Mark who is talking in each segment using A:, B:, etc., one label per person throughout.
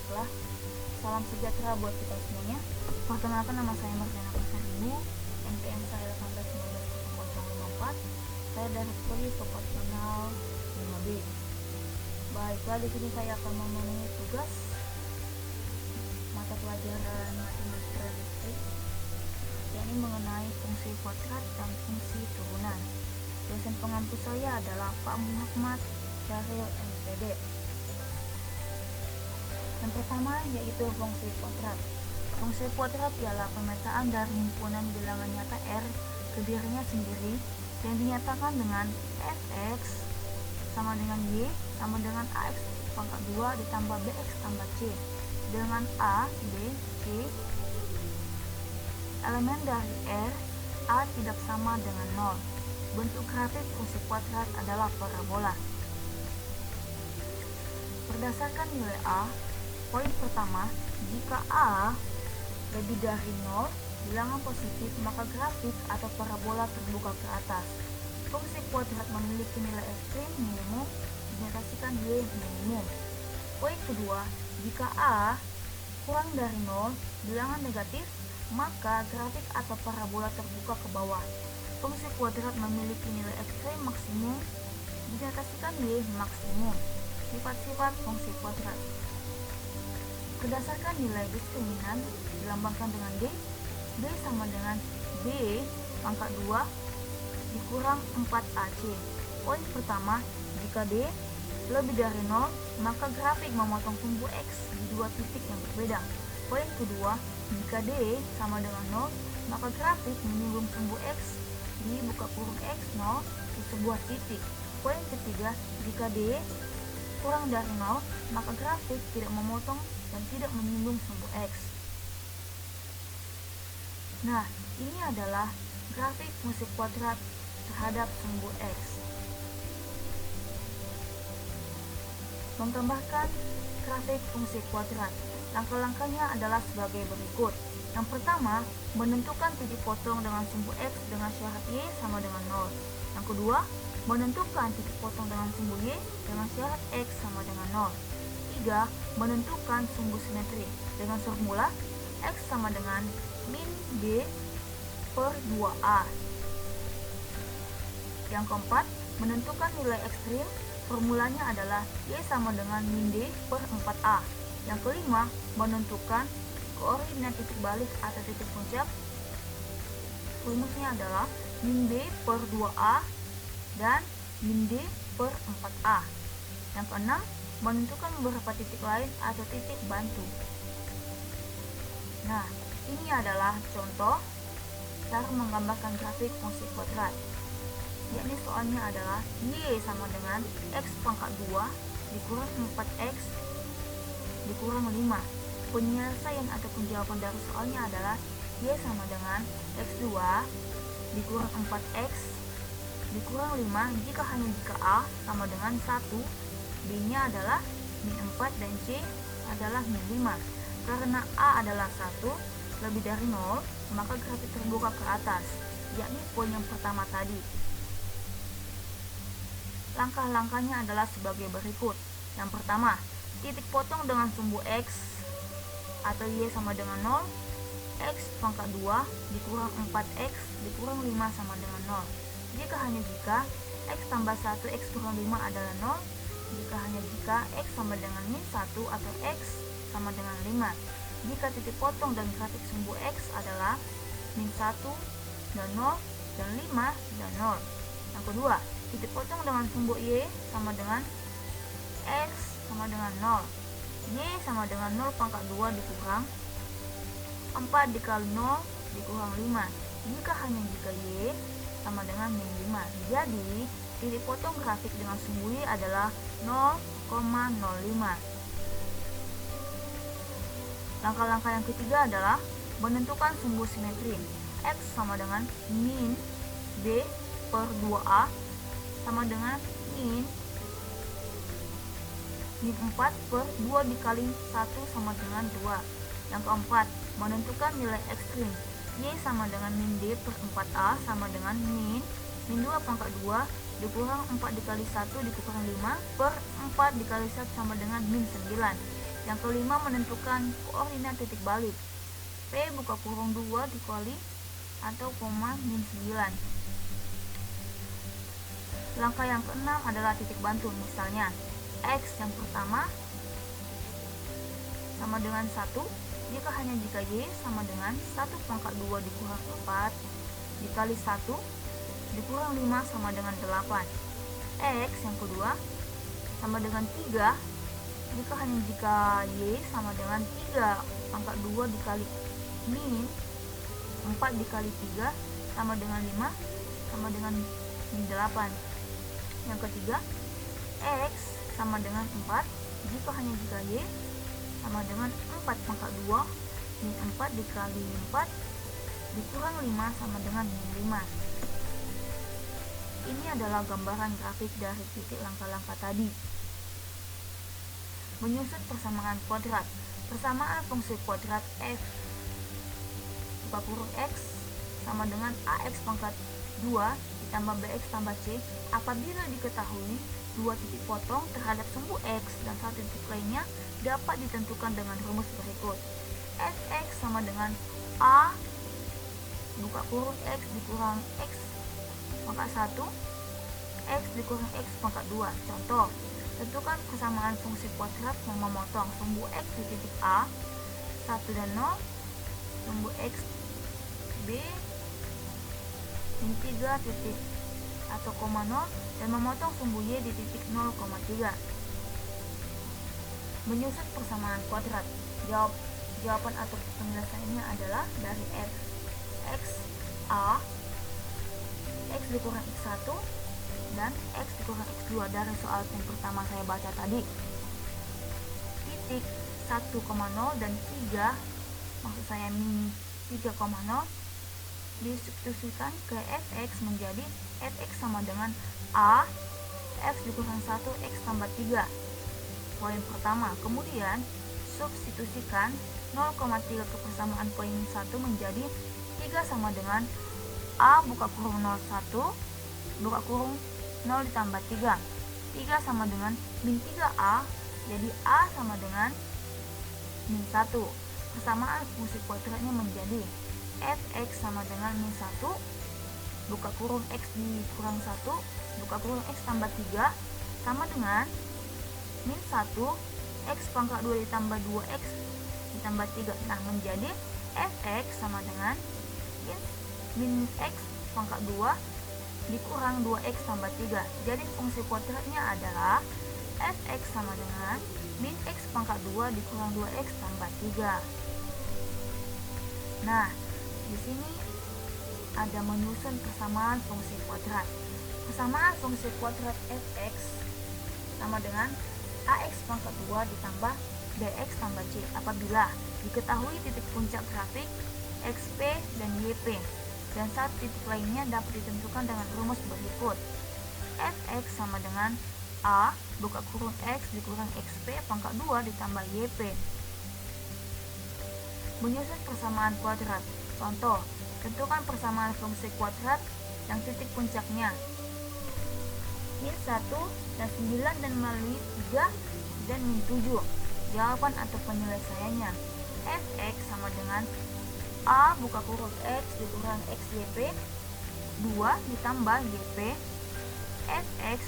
A: Baiklah, salam sejahtera buat kita semuanya. Perkenalkan, nama saya Marjana Pasaribu, NPM saya 18190054. Saya dari Prodi Proporsional 5B. Baiklah, di sini saya akan memenuhi tugas mata pelajaran matematika listrik, yakni mengenai fungsi kuadrat dan fungsi turunan. Dosen pengampu saya adalah Pak Muhammad Syahril MPD. Yang pertama yaitu fungsi kuadrat. Fungsi kuadrat ialah pemetaan dari himpunan bilangan nyata R ke dirinya sendiri yang dinyatakan dengan fx sama dengan y sama dengan ax pangkat 2 ditambah bx tambah c dengan a, b, c. Elemen dari R, a tidak sama dengan 0. Bentuk grafik fungsi kuadrat adalah parabola. Berdasarkan nilai A, poin pertama, jika A lebih dari 0, bilangan positif, maka grafik atau parabola terbuka ke atas. Fungsi kuadrat memiliki nilai ekstrim minimum, dinyatakan Y minimum. Poin kedua, jika A kurang dari 0, bilangan negatif, maka grafik atau parabola terbuka ke bawah. Fungsi kuadrat memiliki nilai ekstrim maksimum, dinyatakan Y maksimum. Sifat-sifat fungsi kuadrat. Berdasarkan nilai diskriminan dilambangkan dengan D. D sama dengan B pangkat 2 dikurang 4AC. Poin pertama, jika D lebih dari 0, maka grafik memotong sumbu X di dua titik yang berbeda. Poin kedua, jika D sama dengan 0, maka grafik menyinggung sumbu X di buka kurung X0 di sebuah titik. Poin ketiga, jika D kurang dari 0, maka grafik tidak memotong dan tidak menyinggung sumbu X. Nah, ini adalah grafik fungsi kuadrat terhadap sumbu X. Menggambarkan grafik fungsi kuadrat. Langkah-langkahnya adalah sebagai berikut. Yang pertama, menentukan titik potong dengan sumbu X dengan syarat Y sama dengan 0. Yang kedua, menentukan titik potong dengan sumbu Y dengan syarat X sama dengan 0. 3. Menentukan sumbu simetri dengan formula X sama dengan min D per 2A. Yang keempat, menentukan nilai ekstrim, formulanya adalah Y sama dengan min D per 4A. Yang kelima, menentukan koordinat titik balik atau titik puncak, rumusnya adalah min D per 2A dan min D per 4A. Yang keenam, menentukan beberapa titik lain atau titik bantu. Nah, ini adalah contoh cara menggambarkan grafik fungsi kuadrat. Yakni soalnya adalah Y sama dengan X pangkat 2 dikurang 4X dikurang 5. Penyelesaian ataupun jawaban dari soalnya adalah Y sama dengan X2 dikurang 4X dikurang 5 jika A sama dengan 1, B nya adalah min 4 dan C adalah min 5. Karena A adalah 1 lebih dari 0, maka grafik terbuka ke atas, yakni poin yang pertama tadi. Langkah-langkahnya adalah sebagai berikut. Yang pertama, titik potong dengan sumbu X atau Y sama dengan 0, X pangkat 2 dikurang 4X dikurang 5 sama dengan 0. Jika X tambah 1 X kurang 5 adalah 0, jika X sama dengan min 1 atau X sama dengan 5. Jika titik potong dan grafik sumbu X adalah min 1 dan 0 dan 5 dan 0. Yang kedua, titik potong dengan sumbu Y sama dengan X sama dengan 0. Y sama dengan 0 pangkat 2 dikurang 4 dikali 0 dikurang 5 jika Y sama dengan min 5. Jadi, titik potong grafik dengan sumbu Y adalah 0,05. Langkah-langkah yang ketiga adalah menentukan sumbu simetri. X sama dengan min D per 2A sama dengan min 4 per 2 dikali 1 sama dengan 2. Yang keempat, menentukan nilai ekstrim. Y sama dengan min D per 4A sama dengan min 2 pangkat 2 dikurang 4 dikali 1 dikurang 5 per 4 dikali 1 sama dengan min 9. Yang kelima, menentukan koordinat titik balik. P buka kurung 2 dikali atau koma min 9. Langkah yang keenam adalah titik bantu. Misalnya X yang pertama sama dengan 1 jika hanya jika Y sama dengan 1 pangkat 2 dikurang 4 dikali 1 dikurang 5 sama dengan 8. X yang kedua sama dengan 3 jika hanya jika Y sama dengan 3 pangkat 2 dikali min 4 dikali 3 sama dengan 5 sama dengan min 8. Yang ketiga, X sama dengan 4 jika hanya jika Y sama dengan 4 pangkat 2 min 4 dikali 4 dikurang 5 sama dengan min 5. Ini adalah gambaran grafik dari titik langkah-langkah tadi. Menyusun persamaan kuadrat. Persamaan fungsi kuadrat f buka kurung x sama dengan ax pangkat 2 ditambah bx tambah c apabila diketahui dua titik potong terhadap sumbu x dan satu titik lainnya dapat ditentukan dengan rumus berikut. Fx sama dengan a buka kurung x dikurang x pangkat 1 x dikurang x pangkat 2. Contoh, tentukan persamaan fungsi kuadrat yang memotong sumbu x di titik a 1 dan 0, sumbu x b min 3 titik atau koma 0 dan memotong sumbu y di titik 0,3. Menyusun persamaan kuadrat. Jawaban atau penjelasannya adalah dari f x a x dikurang x1 dan x dikurang x2 dari soal yang pertama saya baca tadi. Titik 1,0 dan 3 maksud saya min 3,0 disubstitusikan ke fx menjadi fx sama dengan a x dikurang 1 x tambah 3. Poin pertama. Kemudian substitusikan 0,3 ke persamaan poin 1 menjadi 3 sama dengan a buka kurung 01 buka kurung 0 ditambah 3. 3 sama dengan min 3a, jadi a sama dengan min 1. Persamaan fungsi kuadratnya menjadi fx sama dengan min 1 buka kurung x dikurang 1 buka kurung x tambah 3 sama dengan min 1 x pangkat 2 ditambah 2x ditambah 3. Nah, menjadi fx sama dengan min x pangkat 2 dikurang 2x tambah 3. Jadi fungsi kuadratnya adalah fx sama dengan min x pangkat 2 dikurang 2x tambah 3. Nah, di sini ada menyusun persamaan fungsi kuadrat. Persamaan fungsi kuadrat fx sama dengan ax pangkat 2 ditambah bx tambah c apabila diketahui titik puncak grafik xp dan yp dan satu titik lainnya dapat ditentukan dengan rumus berikut. Fx sama dengan a buka kurung x dikurang xp pangkat 2 ditambah yp. Menyusun persamaan kuadrat. Contoh, tentukan persamaan fungsi kuadrat yang titik puncaknya min 1 dan 9 dan melalui 3 dan min 7. Jawaban atau penyelesaiannya fx sama dengan a buka kurung x dikurang xyp 2 ditambah yp. Fx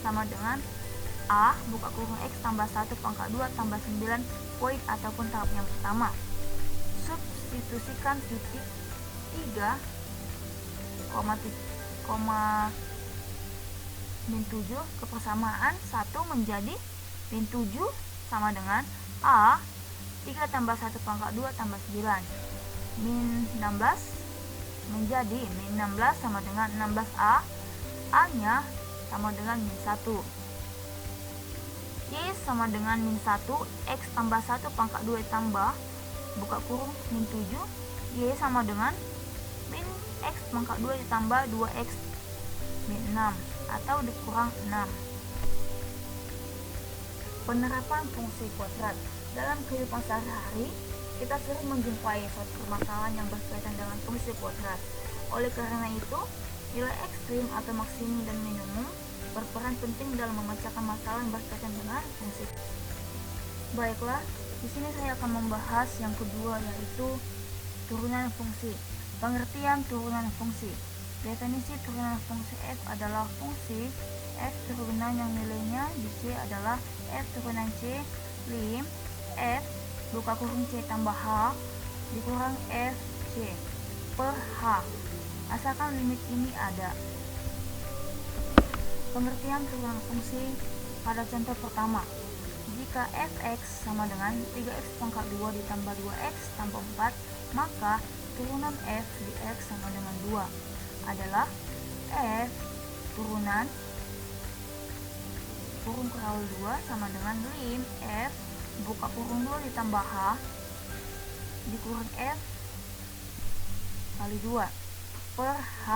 A: sama dengan a buka kurung x tambah 1 pangkat 2 tambah 9 poin ataupun tahap yang pertama. Substitusikan titik 3, min 7 ke persamaan 1 menjadi min 7 sama dengan a 3 tambah 1 pangkat 2 tambah 9 min 16 menjadi min 16 sama dengan 16a, a nya sama dengan min 1. Y sama dengan min 1 x tambah 1 pangkat 2 tambah buka kurung min 7 y sama dengan min x pangkat 2 ditambah 2x min 6 atau dikurang 6. Penerapan fungsi kuadrat. Dalam kehidupan sehari-hari, kita sering menjumpai suatu permasalahan yang berkaitan dengan fungsi kuadrat. Oleh karena itu, nilai ekstrim atau maksimum dan minimum berperan penting dalam memecahkan masalah yang berkaitan dengan fungsi. Baiklah, di sini saya akan membahas yang kedua, yaitu turunan fungsi. Pengertian turunan fungsi. Definisi turunan fungsi f adalah fungsi f turunan yang nilainya di C adalah f turunan C lim f buka kurung C tambah H dikurang f C per H, asalkan limit ini ada. Pengertian turunan fungsi pada contoh pertama. Jika fx sama dengan 3x pangkat 2 ditambah 2x tambah 4, maka turunan f di x sama dengan 2 adalah f turunan kurung kural 2 sama dengan lim f buka kurung 2 ditambah h dikurang f kali 2 per h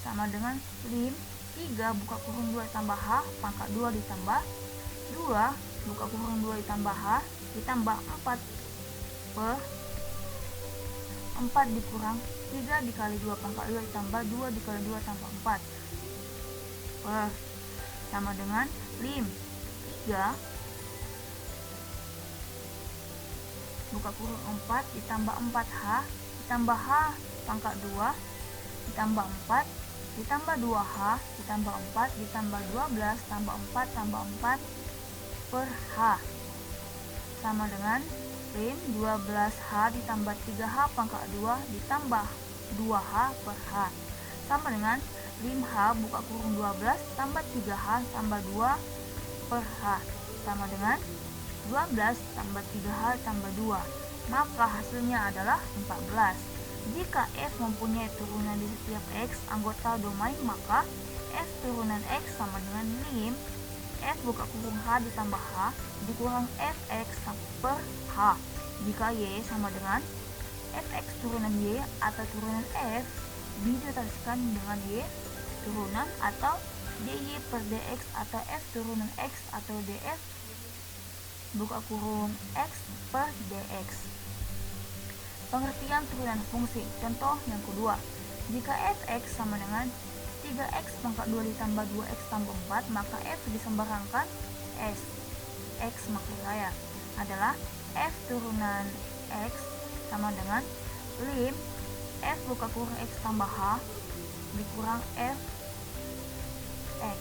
A: sama dengan lim 3 buka kurung 2 tambah h pangkat 2 ditambah 2 buka kurung 2 ditambah h ditambah 4 per 4 dikurang 3 dikali 2 pangkat 2 ditambah 2 dikali 2 tambah 4 per sama dengan lim 3 buka kurung 4 ditambah 4h ditambah h pangkat 2 ditambah 4 ditambah 2h ditambah 4 ditambah 12 tambah 4 tambah 4 per h sama dengan lim 12h ditambah 3h pangkat 2 ditambah 2h per h sama dengan lim h buka kurung 12 tambah 3h tambah 2 per h sama dengan 12 tambah 3h tambah 2, maka hasilnya adalah 14. Jika f mempunyai turunan di setiap x anggota domain, maka f turunan x sama dengan lim f buka kurung h ditambah h dikurang fx per h. Jika y sama dengan fx turunan y atau turunan f didotasikan dengan y turunan atau dy per dx atau f turunan x atau df buka kurung x per dx. Pengertian turunan fungsi. Contoh yang kedua, jika fx sama dengan 3x pangkat 2 ditambah 2x tambah 4, maka f disembarangkan s. X maksud saya adalah f turunan x sama dengan lim f buka kurung x tambah h dikurang f x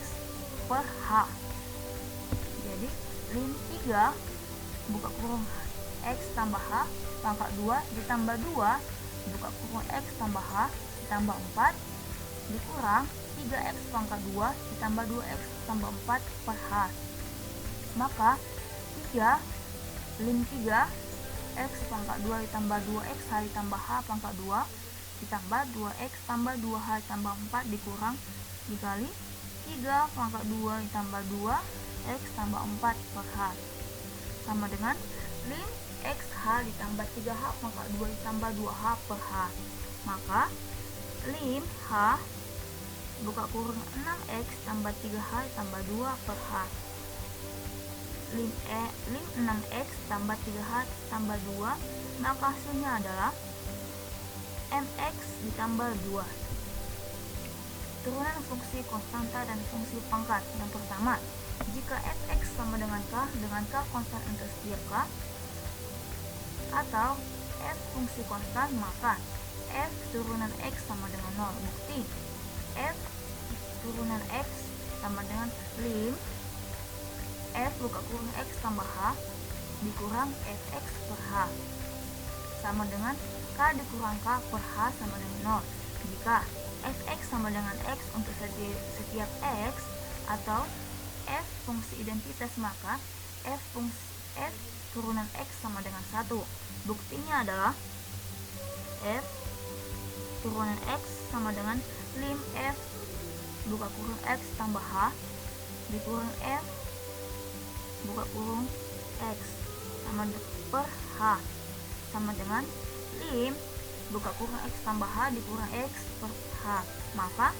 A: per h. Jadi lim 3 buka kurung x tambah h pangkat 2 ditambah 2 buka kurung x tambah h ditambah 4 dikurang 3x pangkat 2 ditambah 2x tambah 4 per h. Maka 3 lim 3 x pangkat 2 ditambah 2x h ditambah h pangkat 2 ditambah 2x tambah 2h tambah 4 dikurang dikali 3 pangkat 2 ditambah 2 x tambah 4 per h sama dengan lim xh ditambah 3h pangkat 2 ditambah 2h per h. Maka lim h buka kurung 6x tambah 3h tambah 2 per h lim 6x tambah 3h tambah 2, maka hasilnya adalah mx ditambah 2. Turunan fungsi konstanta dan fungsi pangkat. Yang pertama, jika fx sama dengan k konstan untuk setiap k atau f fungsi konstan, maka f turunan x sama dengan 0. Bukti, f turunan x sama dengan lim f buka kurung x tambah h dikurang fx per h sama dengan k dikurang k per h sama dengan 0. Jika fx sama dengan x untuk setiap x atau f fungsi identitas, maka f turunan x sama dengan 1. Buktinya adalah f turunan x sama dengan lim f buka kurung x tambah h dikurang f buka kurung x sama per h sama dengan lim buka kurung x tambah h dikurang x per h, maka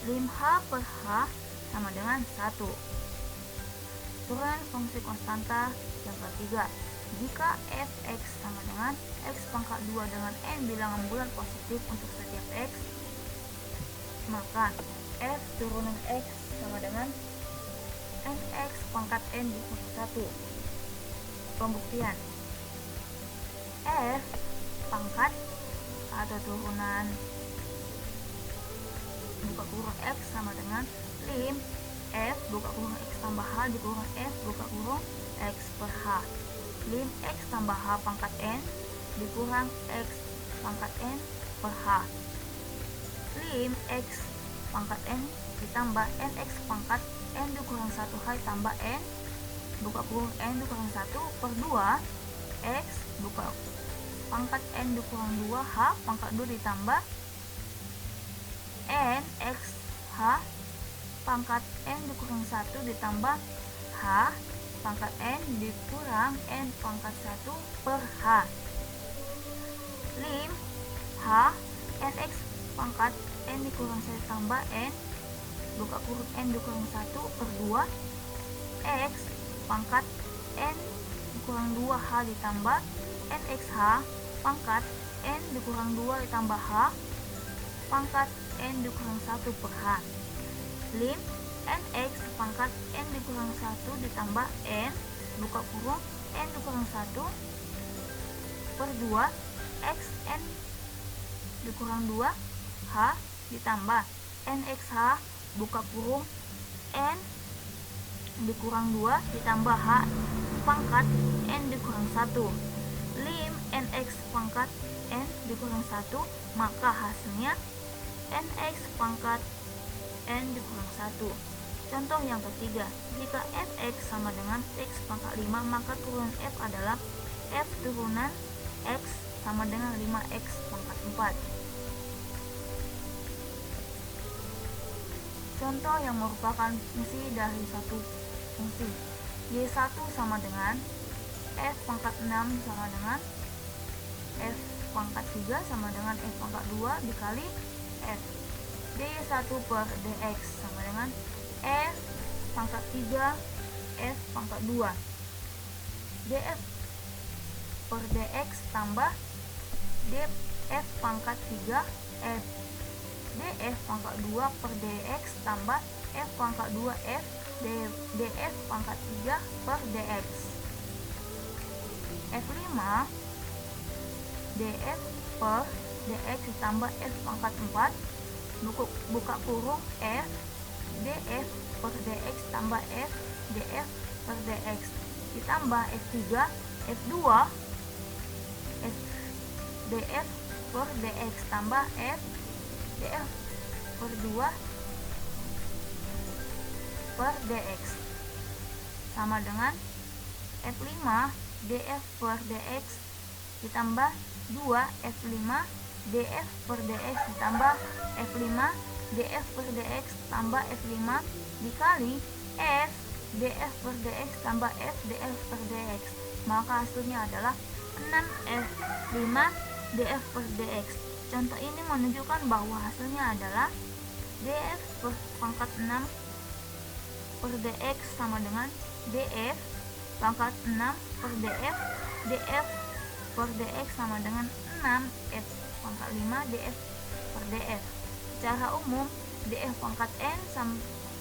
A: lim h per h sama dengan 1. Turunan fungsi konstanta yang ketiga, jika fx sama dengan x pangkat 2 dengan n bilangan bulat positif untuk setiap x, maka f turunan x sama dengan nx pangkat n dikurang 1. Pembuktian. F pangkat atau turunan buka kurung X sama dengan lim F buka kurung X tambah H dikurang F buka kurung X per H. Lim X tambah H pangkat N dikurang X pangkat N per H. Lim X pangkat N ditambah NX pangkat N dikurang 1H tambah N buka kurung N dikurang 1 per 2 X buka pangkat N dikurang 2 H pangkat 2 ditambah N X H pangkat N dikurang 1 ditambah H pangkat N dikurang N pangkat 1 per H. Lim H NX pangkat N dikurang 1 tambah N buka kurung N dikurang 1 per 2 X pangkat N dikurang 2H ditambah NXH pangkat N dikurang 2 ditambah H pangkat N dikurang 1 per H. Lim NX pangkat N dikurang 1 ditambah N buka kurung N dikurang 1 per 2 X N dikurang 2 H ditambah NXH buka kurung N dikurang 2 ditambah H pangkat N dikurang 1. Lim NX pangkat N dikurang 1 maka hasilnya NX pangkat N dikurang 1. Contoh yang ketiga, jika Fx sama dengan X pangkat 5 maka turunan F adalah F turunan X sama dengan 5X pangkat 4. Contoh yang merupakan fungsi dari satu fungsi. Y1 sama dengan F pangkat 6 sama dengan F pangkat 3 sama dengan F pangkat 2 dikali F. dy1 per dx sama dengan F pangkat 3 F pangkat 2. df per dx tambah df pangkat 3 F. df pangkat 2 per dx tambah F pangkat 2 F df pangkat 3 per dx. F5 df per dx ditambah F pangkat 4 buka kurung F df per dx tambah F df per dx ditambah F3 F2 F df per dx tambah F df per 2 per dx sama dengan F5 df per dx ditambah 2 F5 df per dx ditambah F5 df per dx tambah F5 dikali F df per dx tambah F df per dx, maka hasilnya adalah 6F5 df per dx. Contoh ini menunjukkan bahwa hasilnya adalah df per pangkat 6 per dx sama dengan df pangkat 6 per df df per dx sama dengan 6F pangkat 5 df per df. Secara umum df pangkat n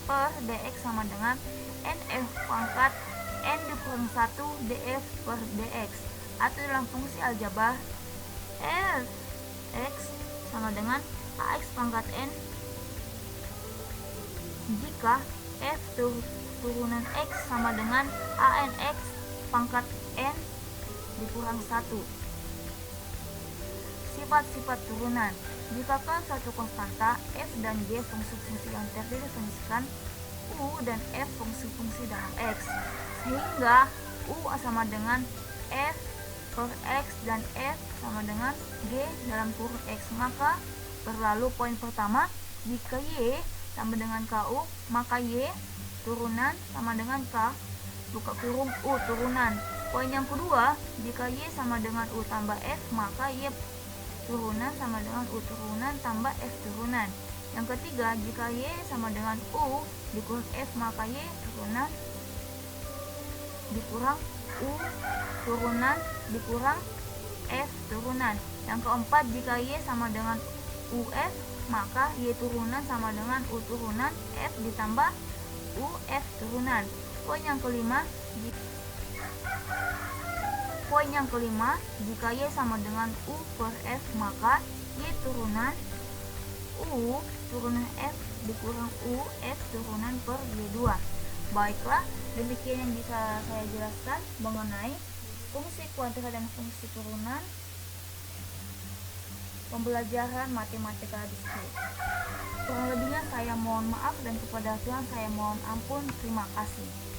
A: per dx sama dengan nf pangkat n dikurang 1 df per dx, atau dalam fungsi aljabar f(x) sama dengan ax pangkat n jika f turunan x sama dengan anx pangkat n dikurang 1. Sifat-sifat turunan. Jikalau satu konstanta f dan g fungsi-fungsi yang terdefinisikan u dan f fungsi-fungsi dalam x, sehingga u sama dengan f per x dan f sama dengan g dalam kurung x, maka berlalu poin pertama, jika y sama dengan ku maka y turunan sama dengan k buka kurung u turunan. Poin yang kedua, jika y sama dengan u tambah f maka y turunan sama dengan u turunan tambah f turunan. Yang ketiga, jika y sama dengan u dikurang f maka y turunan dikurang u turunan dikurang f turunan. Yang keempat, jika y sama dengan uf maka y turunan sama dengan u turunan f ditambah uf turunan. Poin yang kelima, Poin yang kelima, jika Y sama dengan U per F, maka Y turunan U turunan F dikurang U F turunan per Y2. Baiklah, demikian yang bisa saya jelaskan mengenai fungsi kuadrat dan fungsi turunan pembelajaran matematika diskrit. Kurang lebihnya saya mohon maaf dan kepada Tuhan saya mohon ampun. Terima kasih.